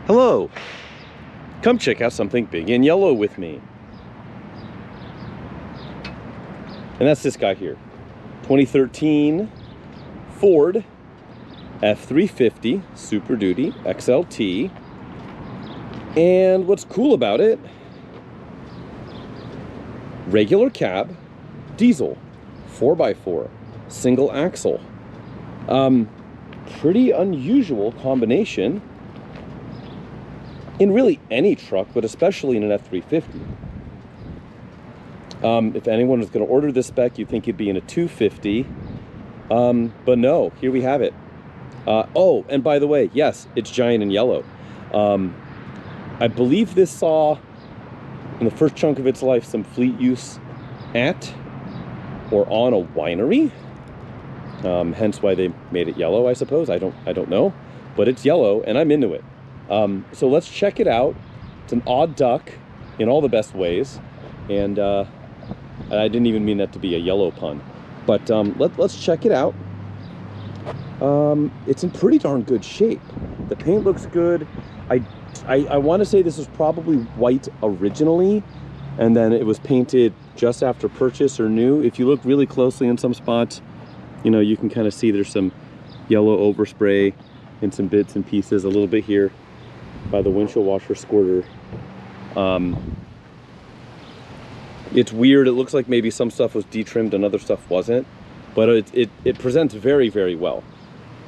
Hello, come check out something big and yellow with me. And that's this guy here, 2013 Ford F350 Super Duty XLT. And what's cool about it, regular cab, diesel, 4x4, single axle. Pretty unusual combination in really any truck, but especially in an F350. If anyone was going to order this spec, you'd think it'd be in a 250. But no, here we have it. Oh, and by the way, yes, it's giant and yellow. I believe this saw, in the first chunk of its life, some fleet use at or on a winery. Hence why they made it yellow, I suppose. I don't know, but it's yellow and I'm into it. So let's check it out. It's an odd duck in all the best ways, and I didn't even mean that to be a yellow pun, but let's check it out. It's in pretty darn good shape. The paint looks good. I want to say this was probably white originally, and then it was painted just after purchase or new. If you look really closely in some spots, you know, you can kind of see there's some yellow overspray in some bits and pieces, a little bit here by the windshield washer squirter. It's weird. It looks like maybe some stuff was detrimmed and other stuff wasn't, but it presents very, very well.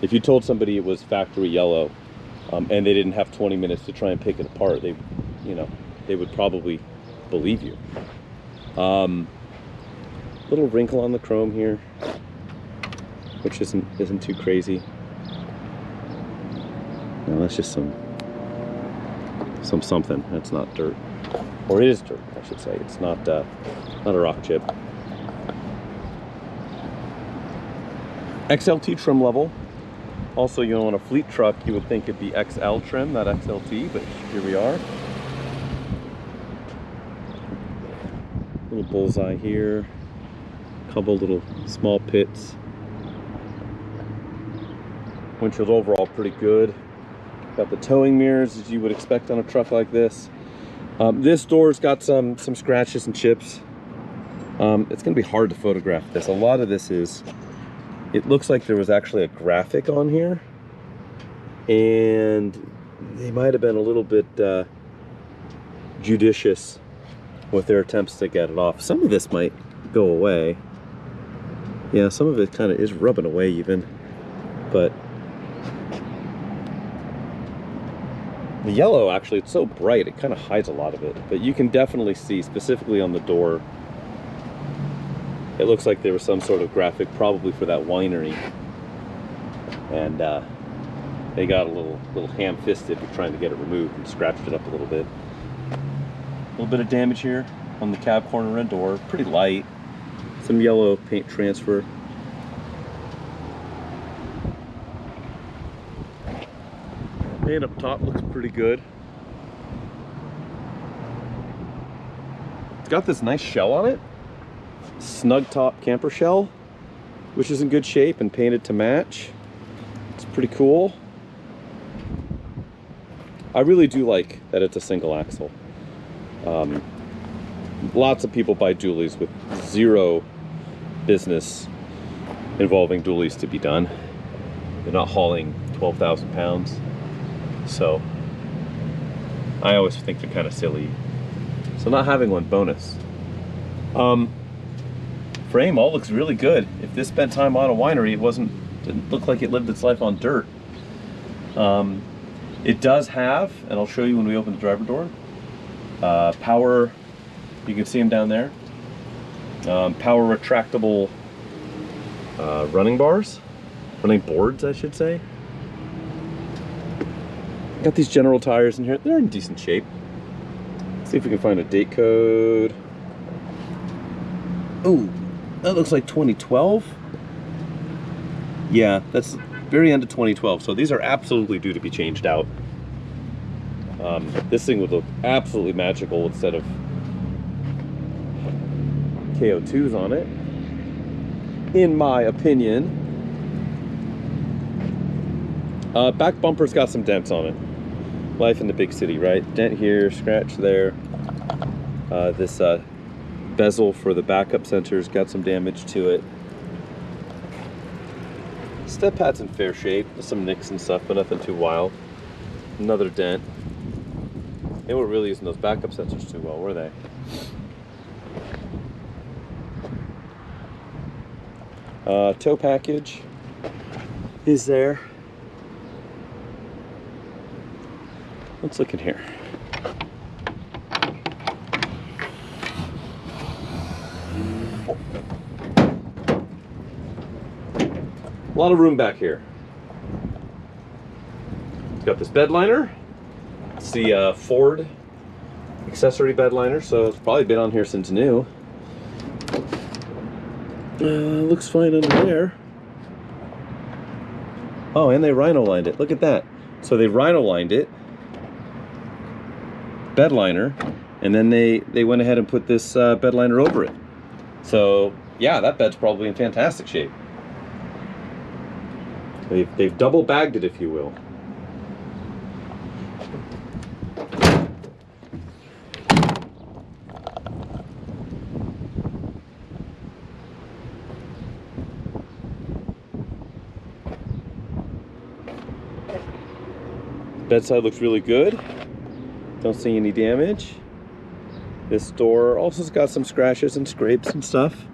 If you told somebody it was factory yellow, and they didn't have 20 minutes to try and pick it apart, they would probably believe you. Little wrinkle on the chrome here, which isn't too crazy. No, that's just something. That's not dirt, or it is dirt, I should say. It's not a rock chip. XLT trim level. Also, you know, on a fleet truck, you would think it'd be XL trim, not XLT, but here we are. Little bullseye here. Couple little small pits. Windshield overall pretty good. Got the towing mirrors as you would expect on a truck like this. This door's got some scratches and chips. It's gonna be hard to photograph this. A lot of this is, it looks like there was actually a graphic on here, and they might have been a little bit judicious with their attempts to get it off. Some of this might go away. Yeah, some of it kind of is rubbing away even, but the yellow, actually, it's so bright, it kind of hides a lot of it, but you can definitely see, specifically on the door, it looks like there was some sort of graphic, probably for that winery, and they got a little ham-fisted with trying to get it removed and scratched it up a little bit. A little bit of damage here on the cab corner and door, pretty light. Some yellow paint transfer. Paint up top looks pretty good. It's got this nice shell on it. Snug top camper shell, which is in good shape and painted to match. It's pretty cool. I really do like that it's a single axle. Lots of people buy dualies with zero business involving dualies to be done. They're not hauling 12,000 pounds. So I always think they're kind of silly. So not having one, bonus. Frame all looks really good. If this spent time on a winery, didn't look like it lived its life on dirt. It does have, and I'll show you when we open the driver door, power, you can see them down there, power retractable running boards, I should say. Got these General tires in here. They're in decent shape. Let's see if we can find a date code. Oh, that looks like 2012. Yeah, that's very end of 2012. So these are absolutely due to be changed out. This thing would look absolutely magical instead of KO2s on it, in my opinion. Back bumper's got some dents on it. Life in the big city, right? Dent here, scratch there. This bezel for the backup sensor's got some damage to it. Step pad's in fair shape. There's some nicks and stuff, but nothing too wild. Another dent. They weren't really using those backup sensors too well, were they? Tow package is there. Let's look in here. A lot of room back here. It's got this bed liner. It's the Ford accessory bed liner, so it's probably been on here since new. Looks fine under there. Oh, and they rhino lined it. Look at that. So they rhino lined it, bed liner, and then they went ahead and put this bed liner over it. So yeah, that bed's probably in fantastic shape. They've double bagged it, if you will. Bedside looks really good. Don't see any damage. This door also has got some scratches and scrapes and stuff.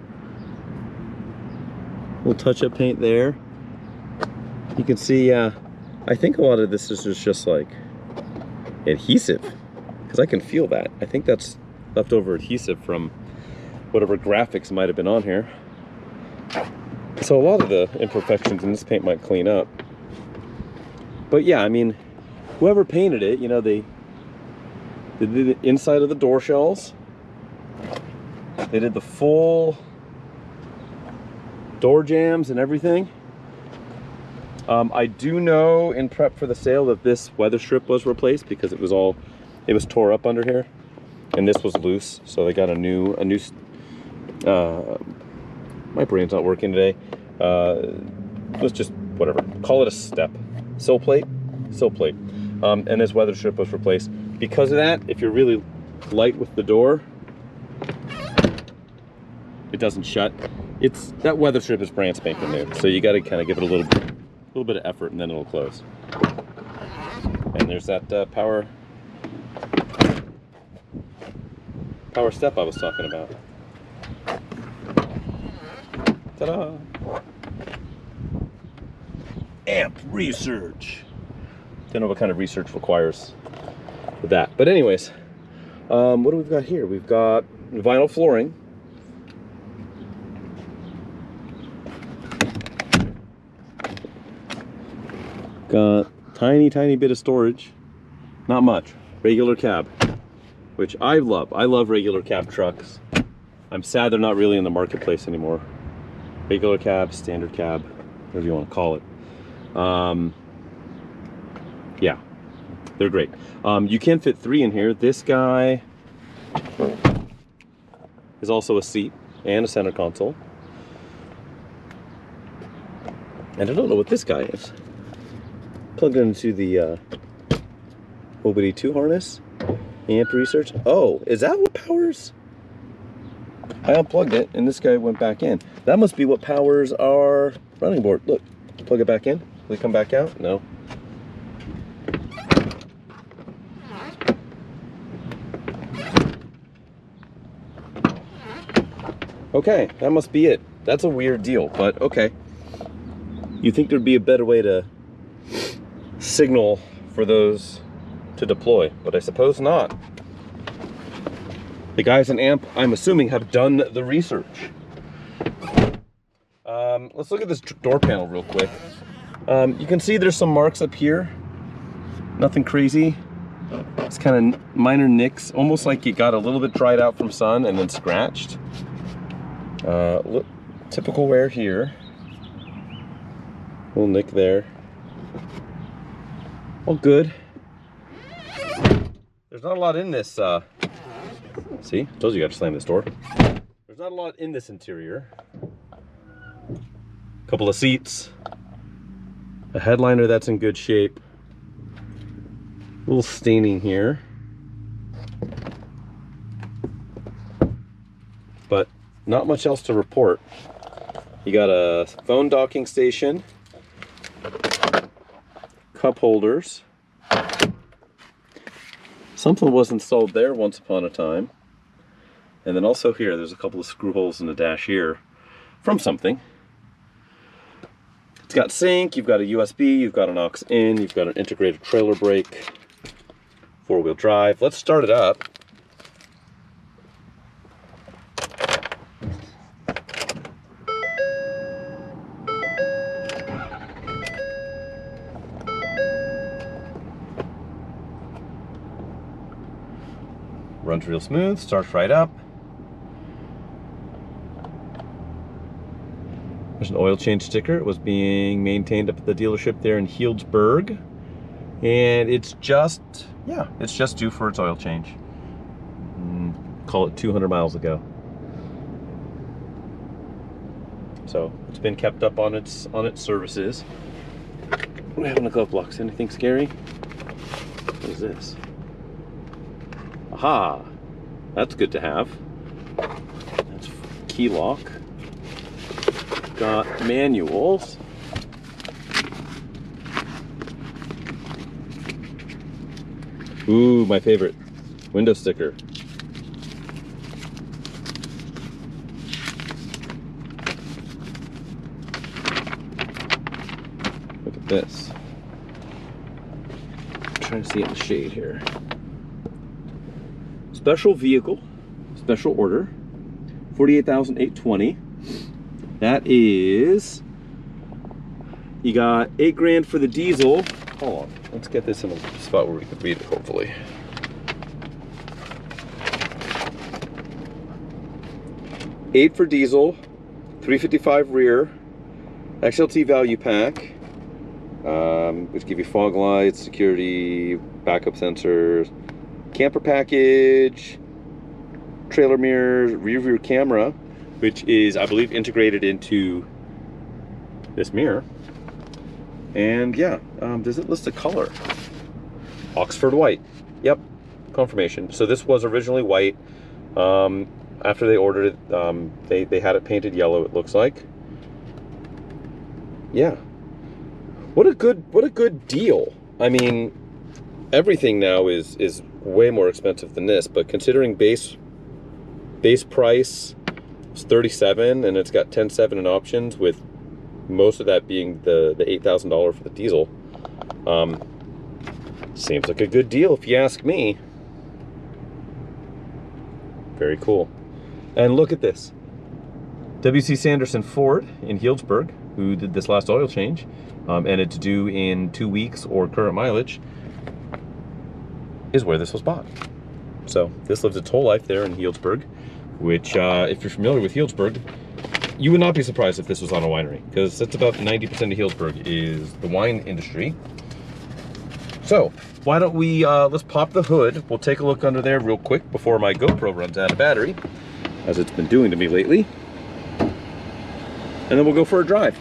Little touch-up paint there. You can see, I think a lot of this is just like adhesive, because I can feel that. I think that's leftover adhesive from whatever graphics might have been on here. So a lot of the imperfections in this paint might clean up. But yeah, I mean, whoever painted it, you know, they did the inside of the door shells. They did the full door jambs and everything. I do know in prep for the sale that this weather strip was replaced because it was tore up under here, and this was loose, so they got a new my brain's not working today. Let's just whatever, call it a step. Sill plate. And this weather strip was replaced. Because of that, if you're really light with the door, it doesn't shut. That weather strip is brand spanking new, so you got to kind of give it a little bit of effort, and then it'll close. And there's that power step I was talking about. Ta-da! Amp research. Don't know what kind of research requires with that, but anyways, what do we've got here? We've got vinyl flooring. Got tiny bit of storage, not much. Regular cab, which I love. I love regular cab trucks. I'm sad they're not really in the marketplace anymore. Regular cab, standard cab, whatever you want to call it. Yeah, they're great. You can fit 3 in here. This guy is also a seat and a center console. And I don't know what this guy is. Plugged into the OBD2 harness. Amp research. Oh, is that what powers? I unplugged it and this guy went back in. That must be what powers our running board. Look, plug it back in. Will it come back out? No. Okay, that must be it. That's a weird deal, but okay. You'd think there'd be a better way to signal for those to deploy, but I suppose not. The guys in AMP, I'm assuming, have done the research. Let's look at this door panel real quick. You can see there's some marks up here. Nothing crazy. It's kind of minor nicks, almost like it got a little bit dried out from sun and then scratched. Look, typical wear here. Little nick there. All good. There's not a lot in this, see, told you got to slam this door. There's not a lot in this interior. Couple of seats. A headliner that's in good shape. little staining here, but not much else to report. You got a phone docking station, cup holders. Something was installed there once upon a time. And then also here, there's a couple of screw holes in the dash here from something. It's got sink, you've got a USB, you've got an aux in, you've got an integrated trailer brake, four-wheel drive. Let's start it up. Runs real smooth, starts right up. There's an oil change sticker. It was being maintained up at the dealership there in Healdsburg. And it's just, yeah, it's just due for its oil change. Call it 200 miles ago. So it's been kept up on its services. What do we have in the glove box? Anything scary? What is this? Aha! That's good to have. That's key lock. Got manuals. Ooh, my favorite. Window sticker. Look at this. I'm trying to see it in the shade here. Special vehicle, special order, $48,820. That is, you got $8 grand for the diesel. Hold on, let's get this in a spot where we can read it, hopefully. $8 for diesel, $355 rear, XLT value pack, which give you fog lights, security, backup sensors, camper package, trailer mirrors, rear view camera, which is, I believe, integrated into this mirror. And yeah, does it list a color? Oxford white. Yep, confirmation. So this was originally white. After they ordered it, they had it painted yellow, it looks like. Yeah. What a good deal. I mean, everything now is way more expensive than this, but considering base price is $37 and it's got $10,700 in options, with most of that being the $8,000 for the diesel, seems like a good deal if you ask me. Very cool. And look at this. W.C. Sanderson Ford in Healdsburg, who did this last oil change, and it's due in 2 weeks or current mileage, is where this was bought. So this lives its whole life there in Healdsburg, which if you're familiar with Healdsburg, you would not be surprised if this was on a winery, because that's about 90% of Healdsburg is the wine industry. So why don't we, let's pop the hood. We'll take a look under there real quick before my GoPro runs out of battery, as it's been doing to me lately. And then we'll go for a drive.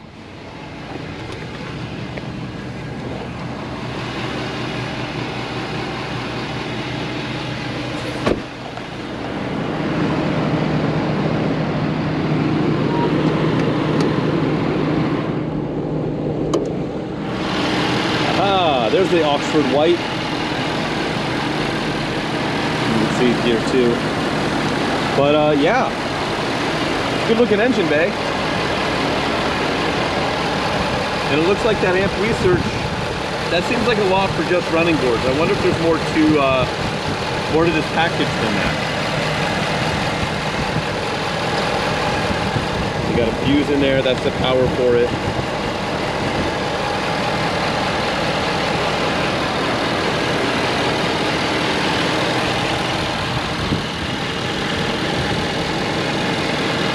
There's the Oxford white. You can see it here too. But yeah, good looking engine bay. And it looks like that amp research, that seems like a lot for just running boards. I wonder if there's more to this package than that. You got a fuse in there, that's the power for it.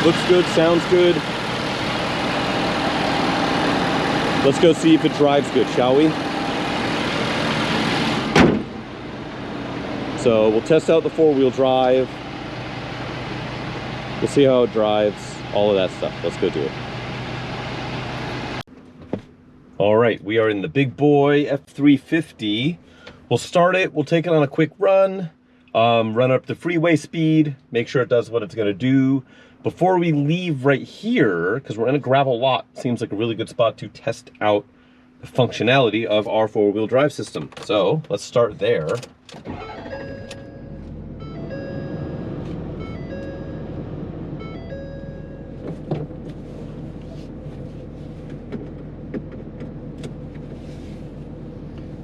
Looks good, sounds good. Let's go see if it drives good, shall we? So we'll test out the four-wheel drive. We'll see how it drives, all of that stuff. Let's go do it. All right, we are in the big boy F350 We'll start it, we'll take it on a quick run, run up the freeway speed, make sure it does what it's gonna do. Before we leave right here, because we're in a gravel lot, seems like a really good spot to test out the functionality of our four-wheel drive system. So let's start there.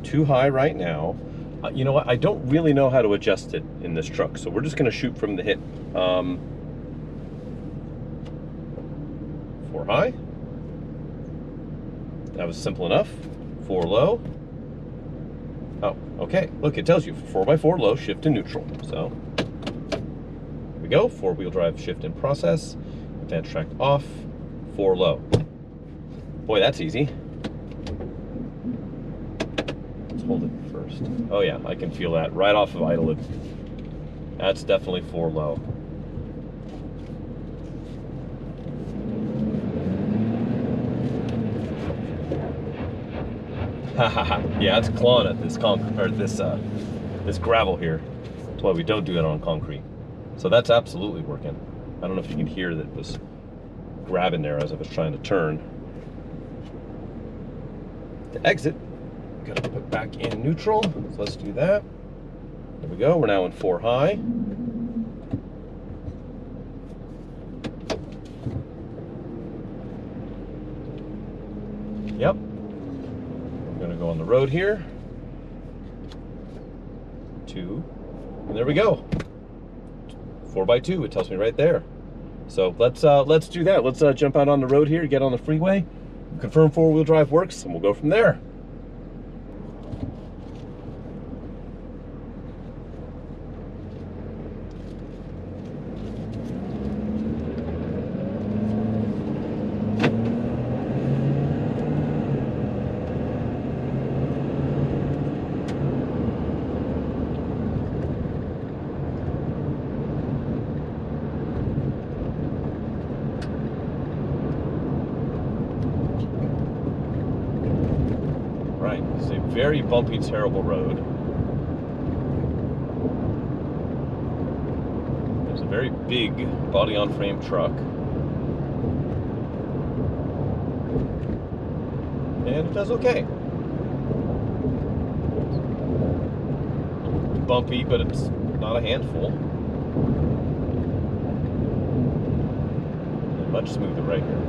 Too high right now. You know what? I don't really know how to adjust it in this truck, so we're just going to shoot from the hip. 4 high. That was simple enough. 4 low. Oh, okay. Look, it tells you 4x4 low, shift to neutral. So here we go. 4-wheel drive shift in process. Advanced track off. 4 low. Boy, that's easy. Hold it first. Oh yeah, I can feel that right off of idle. That's definitely 4 low. Hahaha. Yeah, it's clawing at this this gravel here. That's why we don't do it on concrete. So that's absolutely working. I don't know if you can hear that it was grabbing there as I was trying to turn. To exit, gotta put back in neutral, so let's do that. There we go, we're now in 4 high. Yep. I'm gonna go on the road here. 2, and there we go. 4x2, it tells me right there. So let's do that. Let's jump out on the road here, get on the freeway, confirm 4-wheel drive works, and we'll go from there. It's a very bumpy, terrible road. There's a very big body-on-frame truck. And it does okay. It's bumpy, but it's not a handful. Much smoother right here.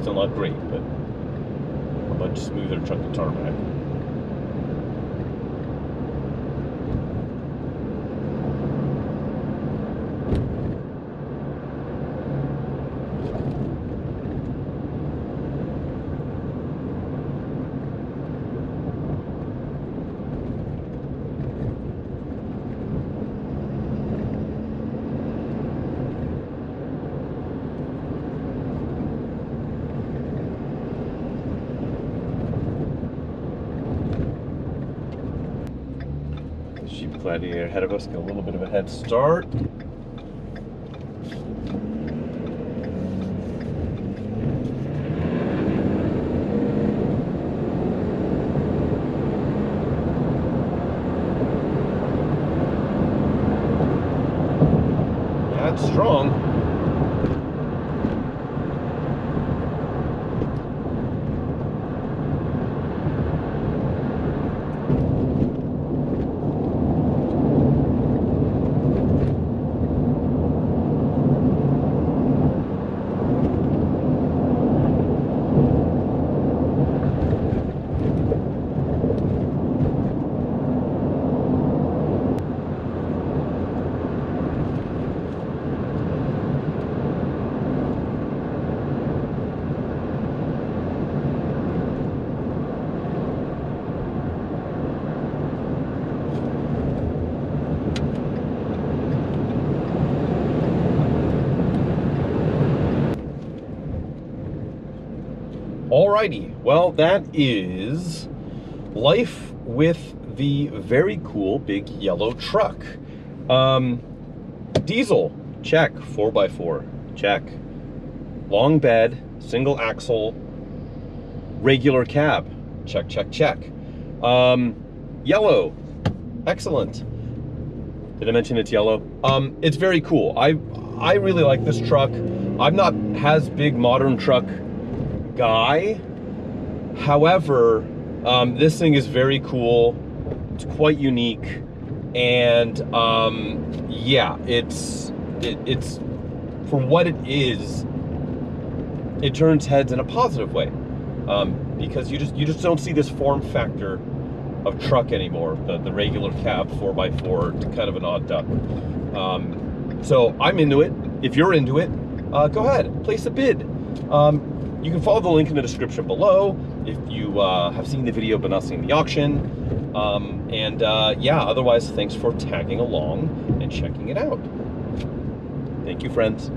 Still not great, but a much smoother truck to tarmac. Jeep Gladiator ahead of us, got a little bit of a head start. Yeah, it's strong. Alrighty, well, that is life with the very cool big yellow truck. Diesel, check. 4x4, check. Long bed, single axle, regular cab, check, check, check. Yellow. Excellent. Did I mention it's yellow? It's very cool. I really like this truck. I'm not as big modern truck guy. However, this thing is very cool. It's quite unique, and yeah, it's for what it is. It turns heads in a positive way, because you just don't see this form factor of truck anymore. The regular cab 4x4, it's kind of an odd duck. So I'm into it. If you're into it, go ahead, place a bid. You can follow the link in the description below if you have seen the video but not seen the auction. Yeah, otherwise, thanks for tagging along and checking it out. Thank you, friends.